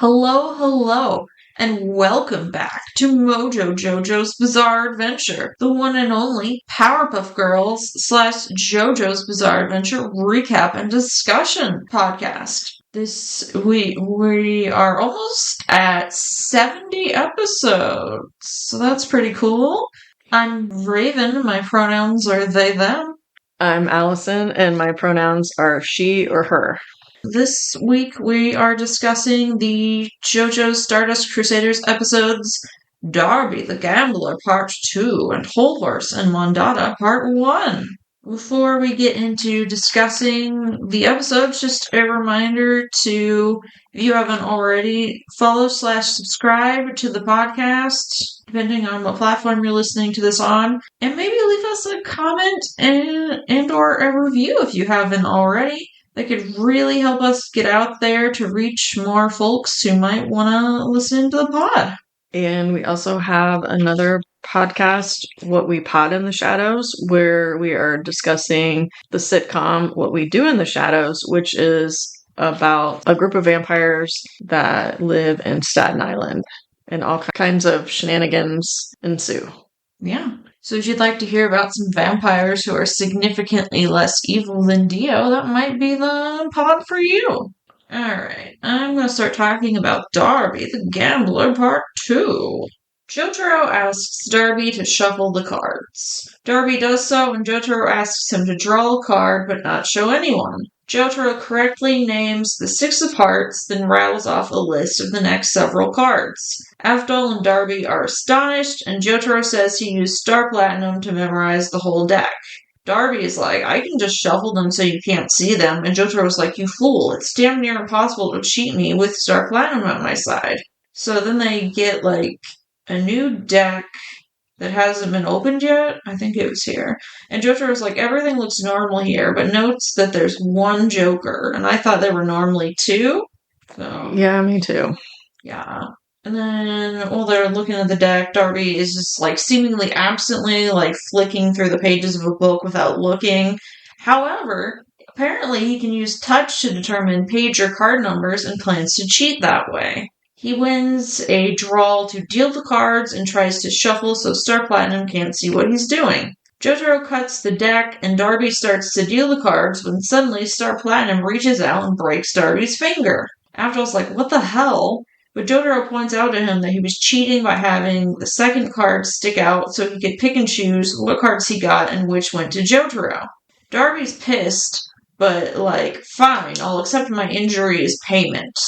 Hello, and welcome back to MoJo JoJo's Bizarre Adventure, the one and only Powerpuff Girls / JoJo's Bizarre Adventure recap and discussion podcast. We are almost at 70 episodes, so that's pretty cool. I'm Raven, my pronouns are they, them. I'm Alison, and my pronouns are she or her. This week we are discussing the JoJo's Stardust Crusaders episodes Darby the Gambler Part 2 and Hol Horse and Mondatta Part 1. Before we get into discussing the episodes, just a reminder to, if you haven't already, follow / subscribe to the podcast, depending on what platform you're listening to this on, and maybe leave us a comment and or a review if you haven't already. That could really help us get out there to reach more folks who might want to listen to the pod. And we also have another podcast, What We Pod in the Shadows, where we are discussing the sitcom What We Do in the Shadows, which is about a group of vampires that live in Staten Island, and all kinds of shenanigans ensue. Yeah. So if you'd like to hear about some vampires who are significantly less evil than Dio, that might be the pod for you. Alright, I'm going to start talking about Darby the Gambler Part 2. Jotaro asks Darby to shuffle the cards. Darby does so, and Jotaro asks him to draw a card but not show anyone. Jotaro correctly names the 6 of hearts, then rattles off a list of the next several cards. Avdol and Darby are astonished, and Jotaro says he used Star Platinum to memorize the whole deck. Darby is like, I can just shuffle them so you can't see them, and Jotaro's like, you fool, it's damn near impossible to cheat me with Star Platinum at my side. So then they get, a new deck that hasn't been opened yet. I think it was here. And Jotaro's like, everything looks normal here, but notes that there's one Joker, and I thought there were normally 2. So yeah, me too. Yeah. And then while they're looking at the deck, Darby is just seemingly absently flicking through the pages of a book without looking. However, apparently he can use touch to determine page or card numbers and plans to cheat that way. He wins a draw to deal the cards and tries to shuffle so Star Platinum can't see what he's doing. Jotaro cuts the deck and Darby starts to deal the cards when suddenly Star Platinum reaches out and breaks Darby's finger. Avdol's like, what the hell? But Jotaro points out to him that he was cheating by having the second card stick out so he could pick and choose what cards he got and which went to Jotaro. Darby's pissed, but fine, I'll accept my injury as payment.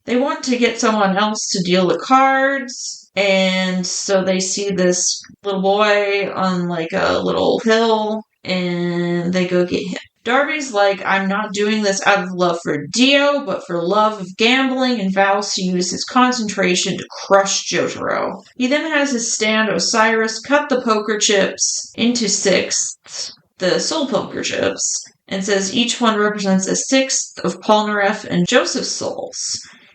They want to get someone else to deal the cards, and so they see this little boy on a little hill, and they go get him. Darby's like, I'm not doing this out of love for Dio, but for love of gambling, and vows to use his concentration to crush Jotaro. He then has his stand Osiris cut the poker chips into 6, the soul poker chips, and says each one represents a 6th of Polnareff and Joseph's souls.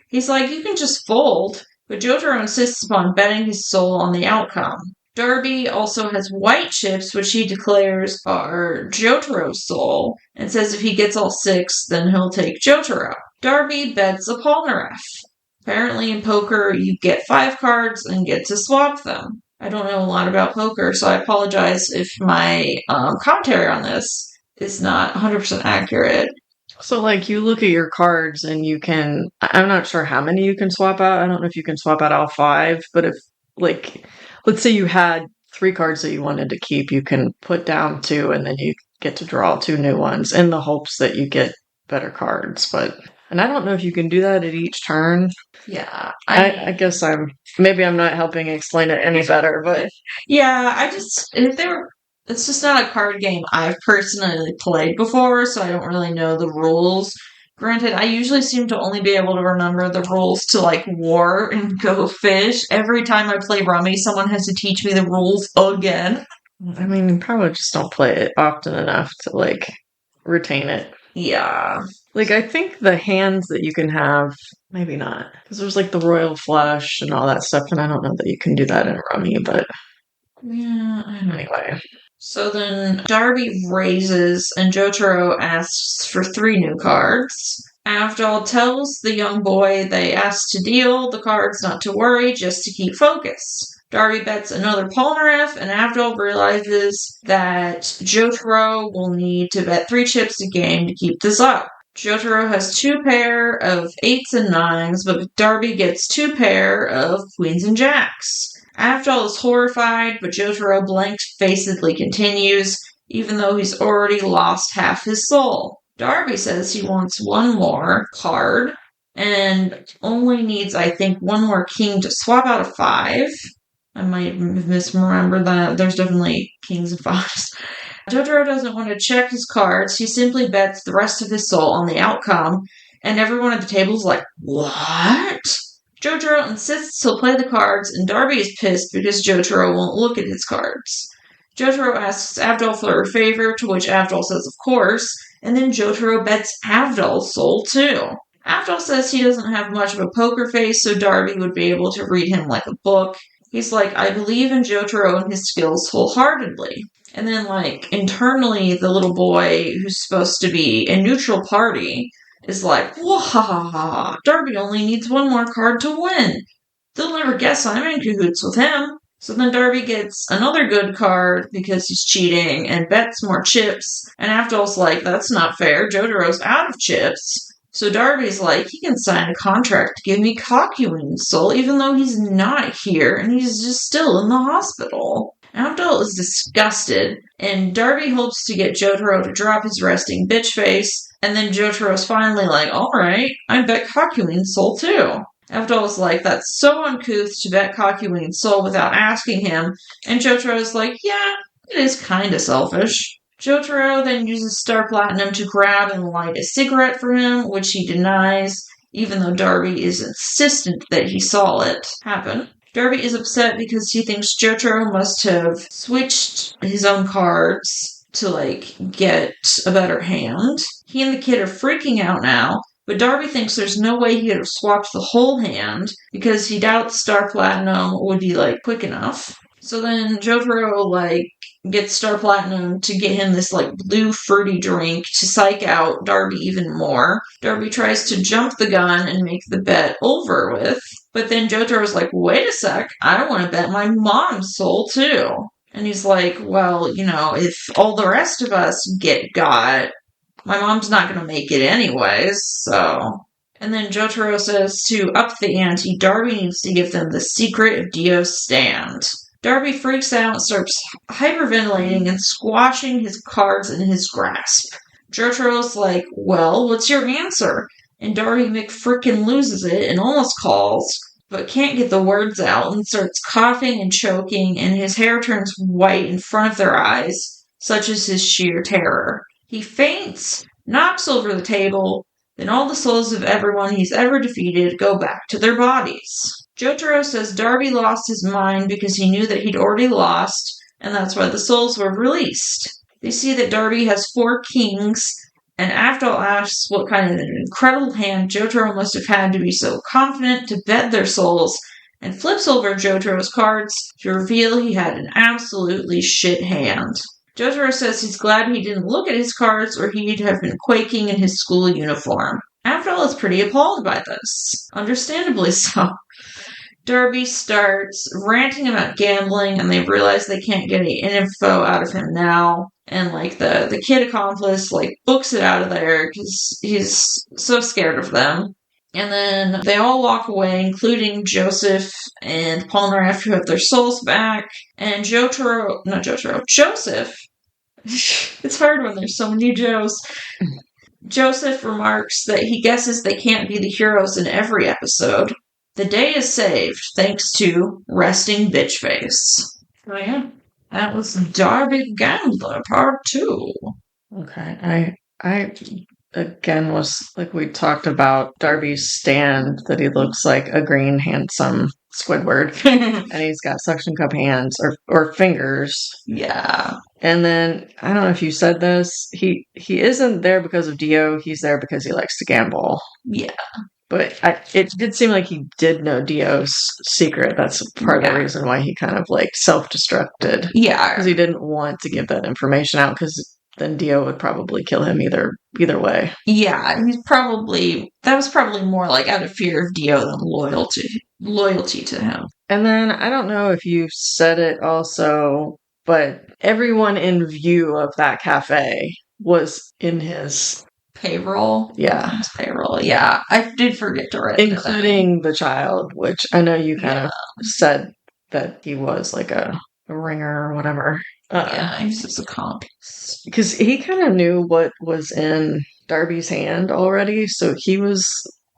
He's like, you can just fold, but Jotaro insists upon betting his soul on the outcome. Darby also has white chips, which he declares are Jotaro's soul, and says if he gets all 6, then he'll take Jotaro. Darby bets a Polnareff. Apparently in poker, you get 5 cards and get to swap them. I don't know a lot about poker, so I apologize if my commentary on this is not 100% accurate. So, you look at your cards and you can, I'm not sure how many you can swap out. I don't know if you can swap out all 5, but if, let's say you had 3 cards that you wanted to keep, you can put down 2 and then you get to draw 2 new ones in the hopes that you get better cards. And I don't know if you can do that at each turn. Yeah. I guess I'm not helping explain it any better, but. Yeah, it's just not a card game I've personally played before, so I don't really know the rules. Granted, I usually seem to only be able to remember the rules to, War and Go Fish. Every time I play Rummy, someone has to teach me the rules again. I mean, you probably just don't play it often enough to, retain it. Yeah. I think the hands that you can have, maybe not. Because there's, the Royal Flush and all that stuff, and I don't know that you can do that in Rummy, but. Yeah, I don't know. Anyway. So then Darby raises, and Jotaro asks for 3 new cards. Avdol tells the young boy they asked to deal the cards not to worry, just to keep focus. Darby bets another Polnareff, and Avdol realizes that Jotaro will need to bet 3 chips a game to keep this up. Jotaro has 2 pair of 8s and 9s, but Darby gets 2 pair of queens and jacks. Avdol is horrified, but Jotaro blank-facedly continues, even though he's already lost half his soul. Darby says he wants 1 more card, and only needs, I think, 1 more king to swap out a 5. I might have misremembered that. There's definitely kings and 5s. Jotaro doesn't want to check his cards. He simply bets the rest of his soul on the outcome, and everyone at the table is like, what? Jotaro insists he'll play the cards, and Darby is pissed because Jotaro won't look at his cards. Jotaro asks Avdol for a favor, to which Avdol says of course, and then Jotaro bets Avdol's soul too. Avdol says he doesn't have much of a poker face, so Darby would be able to read him like a book. He's like, I believe in Jotaro and his skills wholeheartedly. And then, internally, the little boy who's supposed to be a neutral party is like, wah, Darby only needs 1 more card to win. They'll never guess I'm in cahoots with him. So then Darby gets another good card because he's cheating and bets more chips. And Avdol's like, that's not fair. Jotaro's out of chips. So Darby's like, he can sign a contract to give me Kakuin's soul even though he's not here and he's just still in the hospital. Avdol is disgusted, and Darby hopes to get Jotaro to drop his resting bitch face, and then Jotaro's finally like, alright, I bet Kakuin's soul too. Avdol's like, that's so uncouth to bet Kakuin's soul without asking him, and Jotaro's like, yeah, it is kinda selfish. Jotaro then uses Star Platinum to grab and light a cigarette for him, which he denies, even though Darby is insistent that he saw it happen. Darby is upset because he thinks Jotaro must have switched his own cards to, get a better hand. He and the kid are freaking out now, but Darby thinks there's no way he could have swapped the whole hand because he doubts Star Platinum would be, quick enough. So then Jotaro, gets Star Platinum to get him this, blue fruity drink to psych out Darby even more. Darby tries to jump the gun and make the bet over with. But then Jotaro's like, wait a sec, I want to bet my mom's soul too. And he's like, well, if all the rest of us get got, my mom's not going to make it anyways, so... And then Jotaro says to up the ante, Darby needs to give them the secret of Dio's stand. Darby freaks out, starts hyperventilating and squashing his cards in his grasp. Jotaro's like, well, what's your answer? And Darby McFrickin' loses it and almost calls, but can't get the words out and starts coughing and choking, and his hair turns white in front of their eyes, such is his sheer terror. He faints, knocks over the table, then all the souls of everyone he's ever defeated go back to their bodies. Jotaro says Darby lost his mind because he knew that he'd already lost, and that's why the souls were released. They see that Darby has 4 kings, and Avdol asks what kind of an incredible hand Jotaro must have had to be so confident to bet their souls, and flips over Jotaro's cards to reveal he had an absolutely shit hand. Jotaro says he's glad he didn't look at his cards or he'd have been quaking in his school uniform. Avdol is pretty appalled by this. Understandably so. Darby starts ranting about gambling, and they realize they can't get any info out of him now. And, the kid accomplice, books it out of there because he's so scared of them. And then they all walk away, including Joseph and Polnareff, who have their souls back. And Joseph. It's hard when there's so many Joes. Joseph remarks that he guesses they can't be the heroes in every episode. The day is saved, thanks to resting bitch face. Oh yeah, that was Darby Gambler Part 2. Okay, I again was we talked about Darby's stand, that he looks like a green handsome Squidward, and he's got suction cup hands or fingers. Yeah. And then I don't know if you said this, he isn't there because of Dio. He's there because he likes to gamble. Yeah. But it did seem like he did know Dio's secret. That's part of the reason why he kind of self-destructed. Yeah. Because he didn't want to give that information out because then Dio would probably kill him either way. Yeah, that was probably more like out of fear of Dio than loyalty to him. And then I don't know if you said it also, but everyone in view of that cafe was in his payroll. Yeah. His payroll. Yeah. I did forget to write including the child, which I know you kind of said that he was like a ringer or whatever. Yeah, he's just a accomplice. Because he kind of knew what was in Darby's hand already, so he was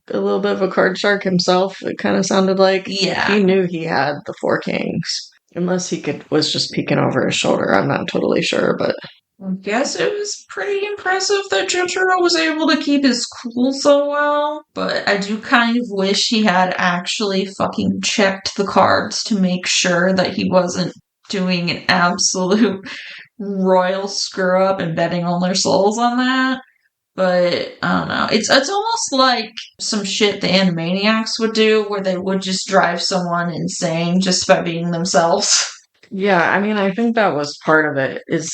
a little bit of a card shark himself. It kind of sounded like he knew he had the 4 kings, unless he was just peeking over his shoulder. I'm not totally sure, but I guess it was pretty impressive that Jotaro was able to keep his cool so well, but I do kind of wish he had actually fucking checked the cards to make sure that he wasn't doing an absolute royal screw up and betting on their souls on that. But I don't know. It's almost like some shit the Animaniacs would do, where they would just drive someone insane just by being themselves. Yeah, I mean, I think that was part of it. Is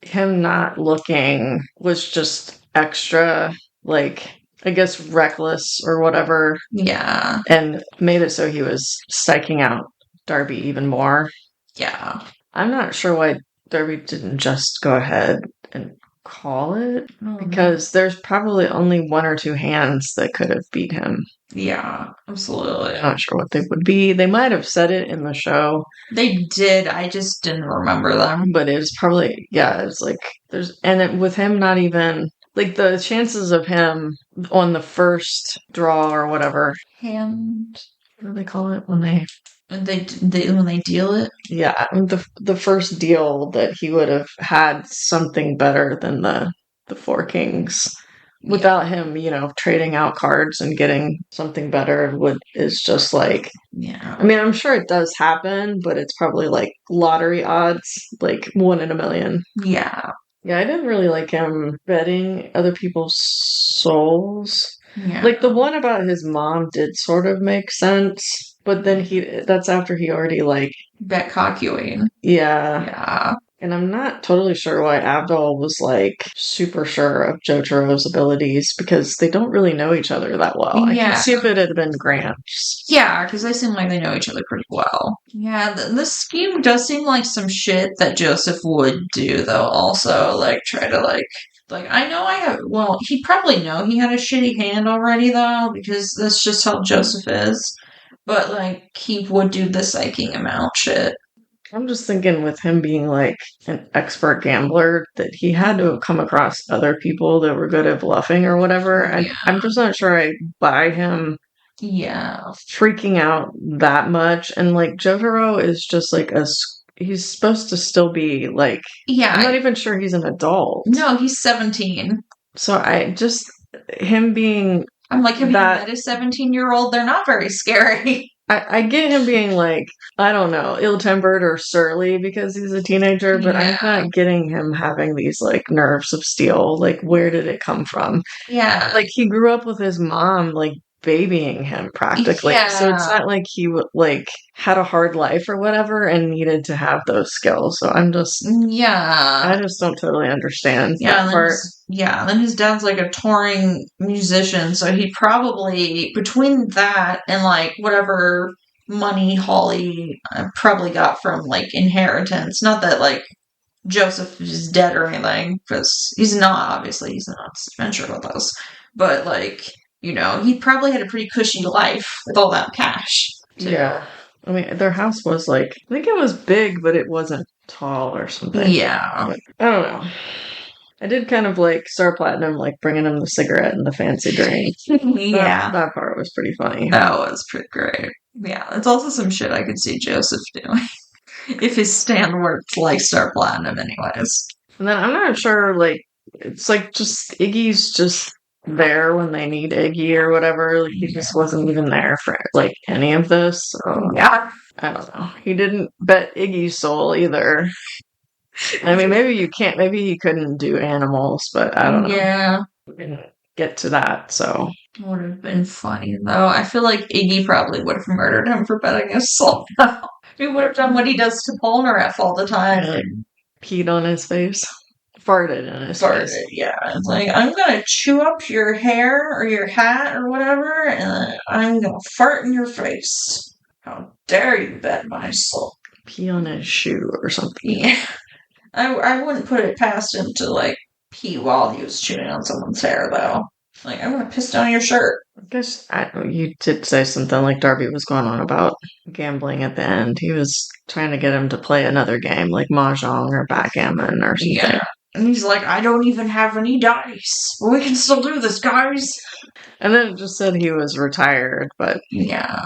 him not looking was just extra, like, I guess, reckless or whatever. Yeah. And made it so he was psyching out Darby even more. Yeah. I'm not sure why Darby didn't just go ahead and call it, because there's probably only 1 or 2 hands that could have beat him. Yeah, absolutely. I'm not sure what they would be. They might have said it in the show. They did. I just didn't remember them. But it was probably, it's like, with him not even, like, the chances of him on the first draw or whatever. Hand. What do they call it when they when they deal it? Yeah, the first deal that he would have had something better than the 4 kings. Without him, trading out cards and getting something better is just like, I mean, I'm sure it does happen, but it's probably like lottery odds, like 1 in a million. Yeah. Yeah, I didn't really like him betting other people's souls. Yeah. Like, the one about his mom did sort of make sense, but then that's after he already, like, bet Cockewing. Yeah. Yeah. And I'm not totally sure why Abdul was, like, super sure of Jotaro's abilities, because they don't really know each other that well. Yeah. I can see if it had been Gramps. Yeah, because they seem like they know each other pretty well. Yeah, this scheme does seem like some shit that Joseph would do, though, also. Like, try to, like, I know he'd probably know he had a shitty hand already, though, because that's just how Joseph is. But, like, he would do the psyching him out shit. I'm just thinking, with him being, like, an expert gambler, that he had to have come across other people that were good at bluffing or whatever. And I'm just not sure I buy him freaking out that much. And, like, Jotaro is just, like, he's supposed to still be, like... Yeah. I'm not even sure he's an adult. No, he's 17. So him being... I'm like, have you met a 17-year-old? They're not very scary. I get him being, like, I don't know, ill-tempered or surly because he's a teenager, but I'm not getting him having these, like, nerves of steel. Like, where did it come from? Yeah. Like, he grew up with his mom, like, babying him practically. Yeah. So it's not like he, like, had a hard life or whatever and needed to have those skills. So I'm just... Yeah. I just don't totally understand that part. Then his dad's, like, a touring musician, so he probably, between that and, like, whatever money Holly probably got from, like, inheritance, not that, like, Joseph is dead or anything, because he's not venture with us, but, like, he probably had a pretty cushy life with all that cash. Too. Yeah. I mean, their house was, like, I think it was big, but it wasn't tall or something. Yeah. But, I don't know. I did kind of like Star Platinum, like, bringing him the cigarette and the fancy drink. Yeah. That part was pretty funny. That was pretty great. Yeah, it's also some shit I could see Joseph doing. If his stand worked like Star Platinum anyways. And then I'm not sure, like, it's like just Iggy's just there when they need Iggy or whatever. Like, he just wasn't even there for, like, any of this. So, I don't know. He didn't bet Iggy's soul either. I mean, maybe he couldn't do animals, but I don't know. Yeah. We didn't get to that, so. It would have been funny, though. I feel like Iggy probably would have murdered him for betting his soul. He would have done what he does to Polnareff all the time. Peed on his face. farted in his face. Yeah. It's like, I'm gonna chew up your hair or your hat or whatever, and I'm gonna fart in your face. How dare you bet my soul? Pee on his shoe or something. Yeah. I wouldn't put it past him to, like, pee while he was chewing on someone's hair, though. Like, I'm gonna piss down your shirt. I guess you did say something like Darby was going on about gambling at the end. He was trying to get him to play another game, like Mahjong or backgammon or something. Yeah. And he's like, I don't even have any dice. But we can still do this, guys. And then it just said he was retired, but... Yeah.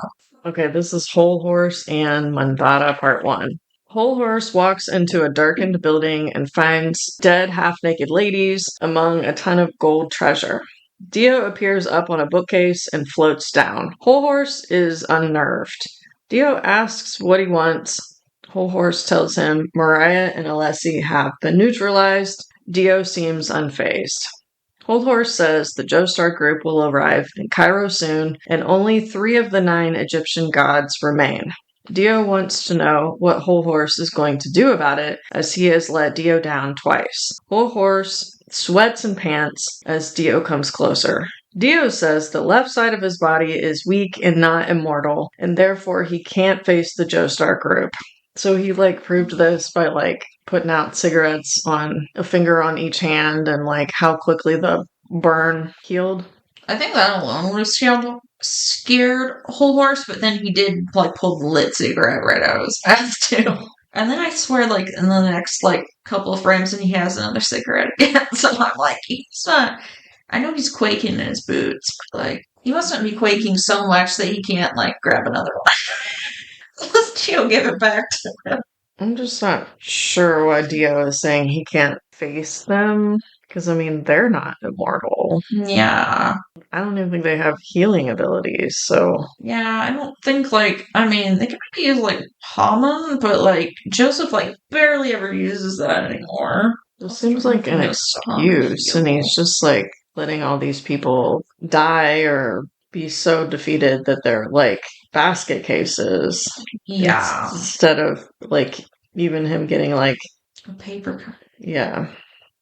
Okay, this is Hol Horse and Mondatta Part 1. Hol Horse walks into a darkened building and finds dead, half-naked ladies among a ton of gold treasure. Dio appears up on a bookcase and floats down. Hol Horse is unnerved. Dio asks what he wants. Hol Horse tells him Mariah and Alessi have been neutralized. Dio seems unfazed. Hol Horse says the Joestar group will arrive in Cairo soon, and only 3 of the 9 Egyptian gods remain. Dio wants to know what Hol Horse is going to do about it, as he has let Dio down twice. Hol Horse sweats and pants as Dio comes closer. Dio says the left side of his body is weak and not immortal, and therefore he can't face the Joestar group. So he, proved this by, putting out cigarettes on a finger on each hand and, how quickly the burn healed. I think that alone would have scared Hol Horse, but then he did, pull the lit cigarette right out of his mouth, too. And then I swear, in the next, couple of frames, and he has another cigarette again. So I'm like, he's not... I know he's quaking in his boots, but, he mustn't be quaking so much that he can't, grab another one. Let's Dio give it back to him. I'm just not sure why Dio is saying he can't face them. Because, they're not immortal. Yeah. I don't even think they have healing abilities, so... Yeah, I don't think, they can maybe use, Haman, but, Joseph, barely ever uses that anymore. It seems like an excuse, and he's just, letting all these people die or be so defeated that they're, basket cases. Yeah. Instead of, even him getting, a paper cut. Yeah.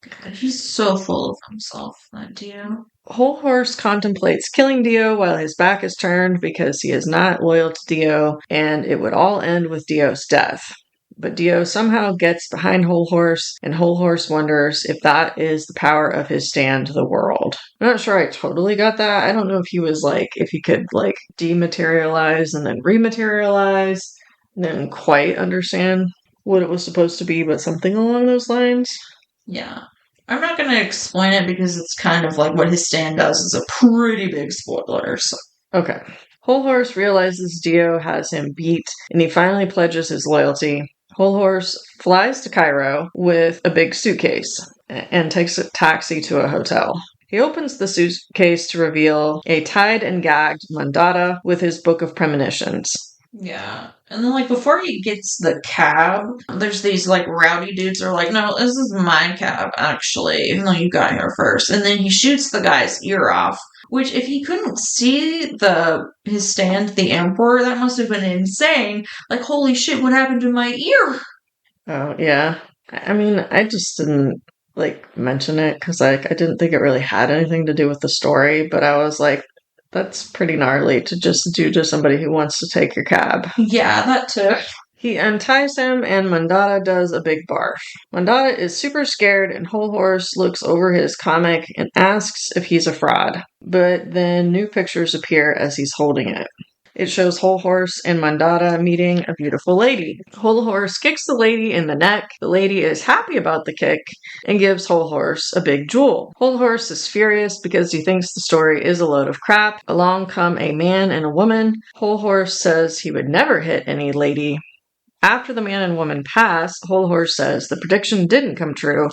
God, he's so full of himself, that Dio. Hol Horse contemplates killing Dio while his back is turned because he is not loyal to Dio, and it would all end with Dio's death. But Dio somehow gets behind Hol Horse, and Hol Horse wonders if that is the power of his stand to the world. I'm not sure I totally got that. I don't know if he was if he could dematerialize and then rematerialize. I didn't quite understand what it was supposed to be, but something along those lines. Yeah. I'm not going to explain it because it's kind of what his stand does is a pretty big spoiler. So. Okay. Hol Horse realizes Dio has him beat, and he finally pledges his loyalty. Hol Horse flies to Cairo with a big suitcase and takes a taxi to a hotel. He opens the suitcase to reveal a tied and gagged Mondatta with his book of premonitions. Yeah. And then, before he gets the cab, there's these, rowdy dudes who are no, this is my cab, actually, even though you got here first. And then he shoots the guy's ear off, which, if he couldn't see his stand, the Emperor, that must have been insane. Holy shit, what happened to my ear? Oh, yeah. I just didn't, mention it, because, I didn't think it really had anything to do with the story, but I was that's pretty gnarly to just do to somebody who wants to take your cab. Yeah, that too. He unties him, and Mondatta does a big barf. Mondatta is super scared, and Hol Horse looks over his comic and asks if he's a fraud. But then new pictures appear as he's holding it. It shows Hol Horse and Mondatta meeting a beautiful lady. Hol Horse kicks the lady in the neck. The lady is happy about the kick and gives Hol Horse a big jewel. Hol Horse is furious because he thinks the story is a load of crap. Along come a man and a woman. Hol Horse says he would never hit any lady. After the man and woman pass, Hol Horse says the prediction didn't come true.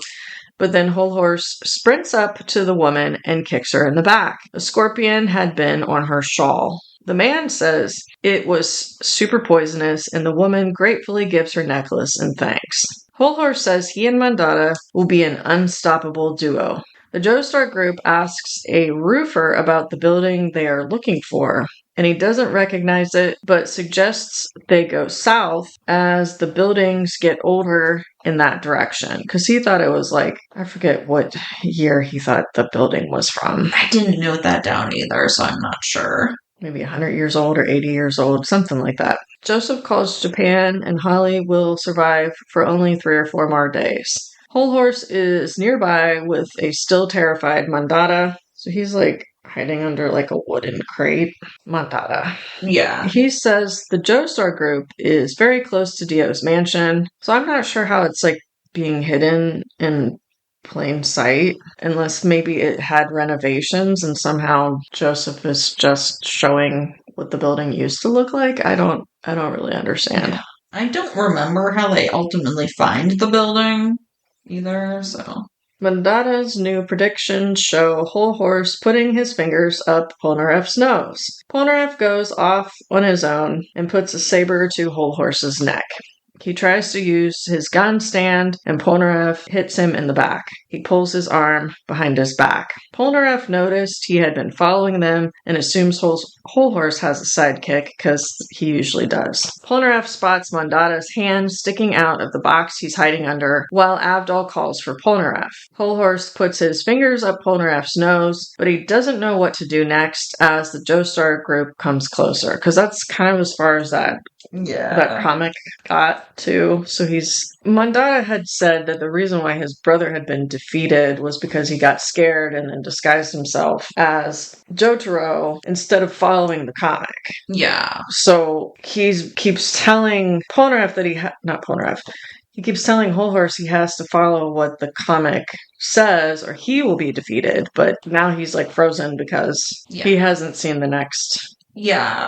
But then Hol Horse sprints up to the woman and kicks her in the back. A scorpion had been on her shawl. The man says it was super poisonous, and the woman gratefully gives her necklace in thanks. Hol Horse says he and Mondatta will be an unstoppable duo. The Joestar group asks a roofer about the building they are looking for. and he doesn't recognize it, but suggests they go south as the buildings get older in that direction. Because he thought it was like, I forget what year he thought the building was from. I didn't note that down either, so I'm not sure. Maybe 100 years old or 80 years old, something like that. Joseph calls Japan, and Holly will survive for only 3 or 4 more days. Hol Horse is nearby with a still terrified Mondatta. So he's like hiding under like a wooden crate. Mondatta. Yeah. He says the Joestar group is very close to Dio's mansion. So I'm not sure how it's like being hidden in plain sight, unless maybe it had renovations and somehow Joseph is just showing what the building used to look like. I don't really understand. Yeah. I don't remember how they ultimately find the building either, so. Mondatta's new predictions show Hol Horse putting his fingers up Polnareff's nose. Polnareff goes off on his own and puts a saber to Hol Horse's neck. He tries to use his gun stand, and Polnareff hits him in the back. He pulls his arm behind his back. Polnareff noticed he had been following them and assumes Hol Horse has a sidekick, because he usually does. Polnareff spots Mondatta's hand sticking out of the box he's hiding under, while Avdol calls for Polnareff. Hol Horse puts his fingers up Polnareff's nose, but he doesn't know what to do next as the Joestar group comes closer, because that's kind of as far as that comic got to. So Mondatta had said that the reason why his brother had been defeated was because he got scared and then disguised himself as Jotaro instead of following the comic. Yeah. So he keeps telling Polnareff that not Polnareff. He keeps telling Hol Horse he has to follow what the comic says or he will be defeated. But now he's like frozen because he hasn't seen the next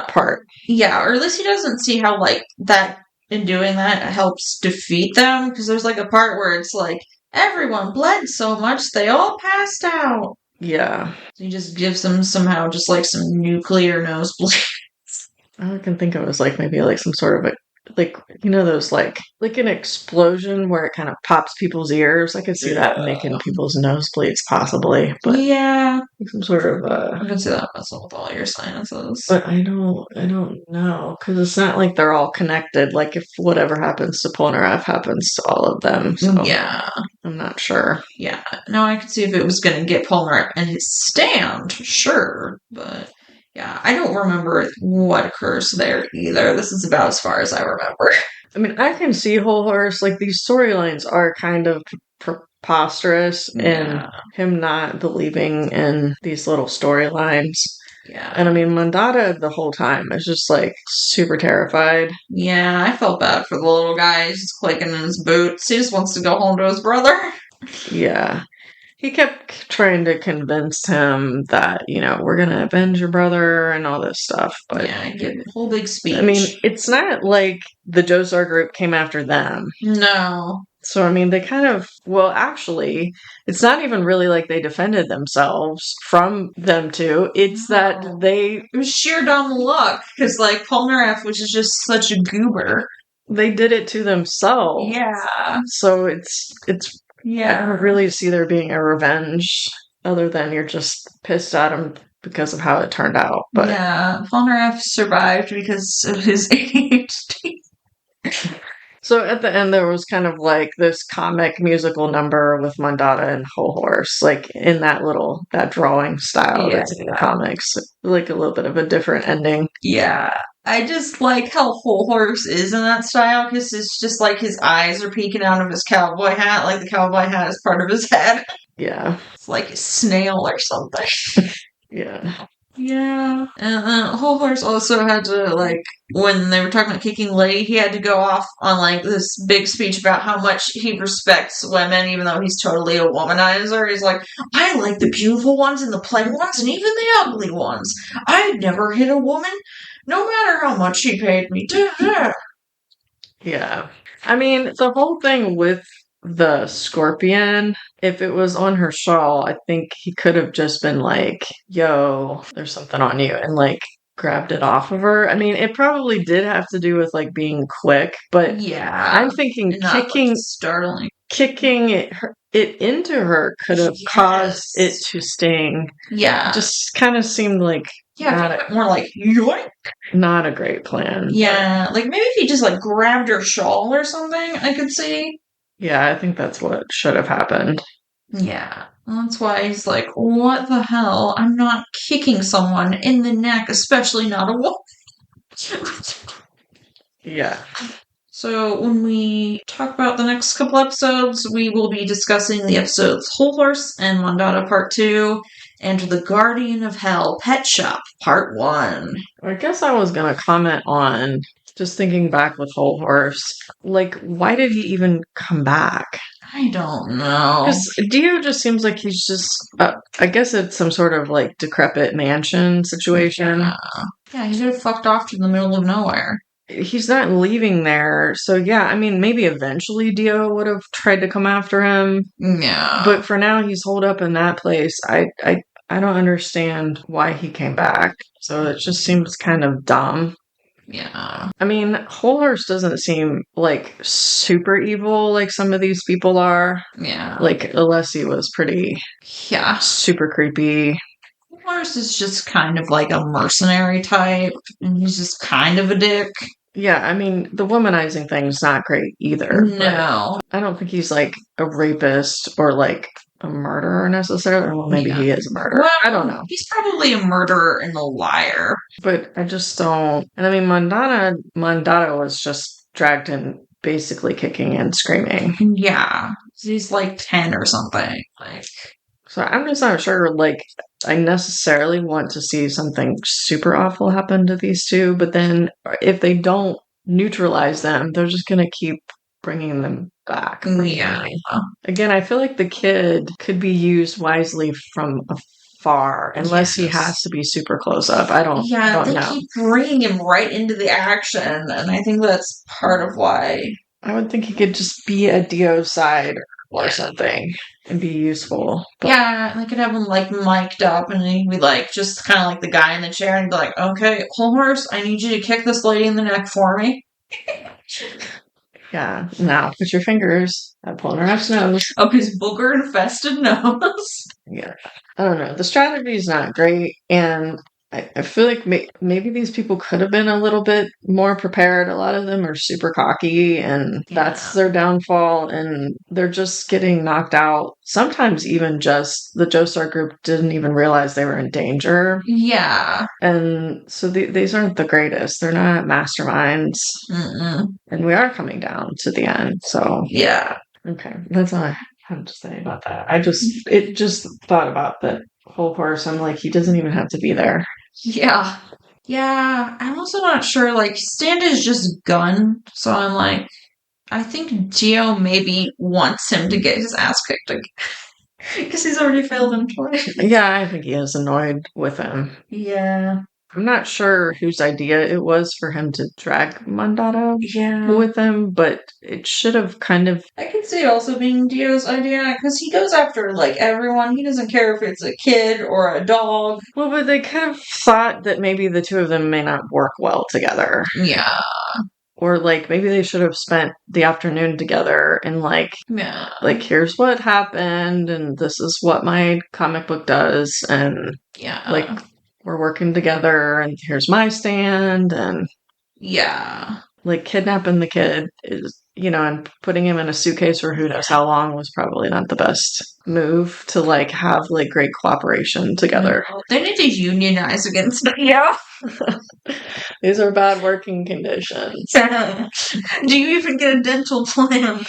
part. Yeah, or at least he doesn't see how like that in doing that helps defeat them, because there's like a part where it's like everyone bled so much they all passed out. Yeah. So he just gives them somehow just like some nuclear nosebleeds. All I can think of is like maybe like some sort of those like an explosion where it kind of pops people's ears. I could see that making people's nosebleeds possibly. But yeah. Some sort of I can see that messing with all your sinuses. But I don't know, because it's not like they're all connected. Like if whatever happens to Polnareff happens to all of them. So yeah. I'm not sure. Yeah. No, I could see if it was going to get Polnareff and his stand, sure, but yeah, I don't remember what occurs there either. This is about as far as I remember. I mean, I can see Hol Horse, like these storylines are kind of preposterous in him not believing in these little storylines. Yeah. And I mean, Mondatta the whole time is just like super terrified. Yeah, I felt bad for the little guy. He's just clicking in his boots. He just wants to go home to his brother. Yeah. He kept trying to convince him that, we're going to avenge your brother and all this stuff. But yeah, give a whole big speech. I mean, it's not like the Joestar group came after them. No. So, I mean, they kind of, well, actually, it's not even really like they defended themselves from them two. It's that it was sheer dumb luck, because, like, Polnareff was just such a goober. They did it to themselves. Yeah. So it's I don't really see there being a revenge, other than you're just pissed at him because of how it turned out. But yeah, Polnareff survived because of his ADHD. So at the end, there was kind of like this comic musical number with Mondatta and Hol Horse, like in that drawing style that's in the comics, like a little bit of a different ending. Yeah. I just like how Hol Horse is in that style, because it's just like his eyes are peeking out of his cowboy hat, like the cowboy hat is part of his head. Yeah. It's like a snail or something. Yeah. Yeah. And then Hol Horse also had to, like, when they were talking about kicking Lady, he had to go off on, like, this big speech about how much he respects women, even though he's totally a womanizer. He's like, I like the beautiful ones and the plain ones and even the ugly ones. I'd never hit a woman, no matter how much she paid me. Yeah. I mean, the whole thing with the scorpion, if it was on her shawl, I think he could have just been like, yo, there's something on you, and like grabbed it off of her. I mean, it probably did have to do with like being quick, but yeah, I'm thinking kicking it into her could have caused it to sting. Yeah. Just kind of seemed like Yeah, more like, yoink. Not a great plan. Yeah, like maybe if he just like grabbed her shawl or something, I could see. Yeah, I think that's what should have happened. Yeah, that's why he's like, what the hell? I'm not kicking someone in the neck, especially not a woman. Yeah. So when we talk about the next couple episodes, we will be discussing the episodes Hol Horse and Mondatta Part 2 and The Guardian of Hell Pet Shop Part 1. I guess I was going to comment on, just thinking back with Hol Horse, like, why did he even come back? I don't know. Because Dio just seems like he's just, I guess it's some sort of like decrepit mansion situation. Yeah, he could have fucked off to the middle of nowhere. He's not leaving there. So yeah, I mean, maybe eventually Dio would have tried to come after him. Yeah. But for now, he's holed up in that place. I don't understand why he came back. So it just seems kind of dumb. Yeah. I mean, Hol Horse doesn't seem like super evil like some of these people are. Yeah. Like Alessi was pretty super creepy. Horse is just kind of like a mercenary type, and he's just kind of a dick. Yeah, I mean, the womanizing thing's not great either. No. I don't think he's like a rapist or like a murderer necessarily. Well, maybe he is a murderer. Well, I don't know. He's probably a murderer and a liar. But I just don't. And I mean, Mondatta was just dragged in basically kicking and screaming. Yeah. He's like 10 or something. So I'm just not sure, like, I necessarily want to see something super awful happen to these two, but then if they don't neutralize them, they're just going to keep bringing them back. Yeah. Again, I feel like the kid could be used wisely from afar, unless he has to be super close up. I don't know. They keep bringing him right into the action, and I think that's part of why. I would think he could just be at Dio's side or something and be useful. But yeah, they could have him like mic'd up and he'd be like just kind of like the guy in the chair and be like, okay, Hol Horse, I need you to kick this lady in the neck for me. Yeah, now put your fingers at Polnareff's nose. Up his booger infested nose. Yeah. I don't know. The strategy is not great, and I feel like maybe these people could have been a little bit more prepared. A lot of them are super cocky, and that's their downfall, and they're just getting knocked out. Sometimes even just the Joestar group didn't even realize they were in danger. Yeah. And so these aren't the greatest. They're not masterminds. Mm-mm. And we are coming down to the end, so... Yeah. Okay, that's all I have to say about that. It just thought about that Hol Horse. I'm like, he doesn't even have to be there. Yeah. Yeah, I'm also not sure, like, Stand is just gun, so I'm like, I think Dio maybe wants him to get his ass kicked again. Because he's already failed him twice. Yeah, I think he is annoyed with him. Yeah. I'm not sure whose idea it was for him to drag Mondatta with him, but it should have kind of... I can see it also being Dio's idea, because he goes after, like, everyone. He doesn't care if it's a kid or a dog. Well, but they kind of thought that maybe the two of them may not work well together. Yeah. Or, like, maybe they should have spent the afternoon together and, like, here's what happened, and this is what my comic book does, and, like... we're working together, and here's my stand, and... Yeah. Like, kidnapping the kid is, and putting him in a suitcase for who knows how long was probably not the best move to, like, have, like, great cooperation together. They need to unionize against Dio. These are bad working conditions. Do you even get a dental plan?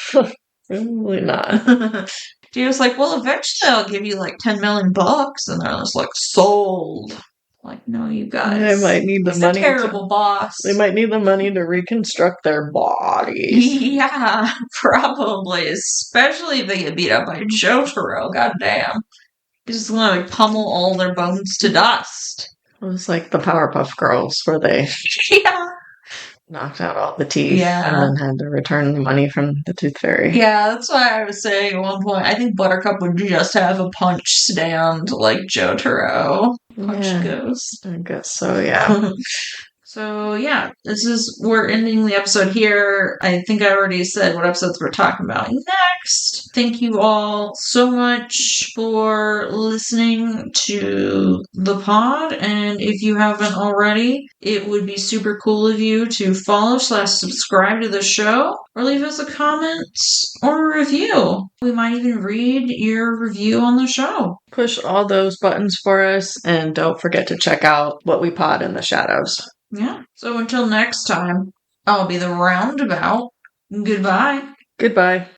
Probably not. Dio's like, well, eventually I'll give you, like, 10 million bucks, and they're just like, sold. Like, no, you guys. They might need the money. A terrible boss. They might need the money to reconstruct their bodies. Yeah, probably. Especially if they get beat up by Jotaro. Goddamn. He's just gonna like, pummel all their bones to dust. It was like the Powerpuff Girls, where they knocked out all the teeth and then had to return the money from the Tooth Fairy. Yeah, that's why I was saying at one point, I think Buttercup would just have a punch stand like Jotaro. Punch goes. I guess so, yeah. So yeah, we're ending the episode here. I think I already said what episodes we're talking about next. Thank you all so much for listening to the pod. And if you haven't already, it would be super cool of you to follow/subscribe to the show or leave us a comment or a review. We might even read your review on the show. Push all those buttons for us, and don't forget to check out What We Pod in the Shadows. Yeah. So until next time, I'll be the roundabout. Goodbye. Goodbye.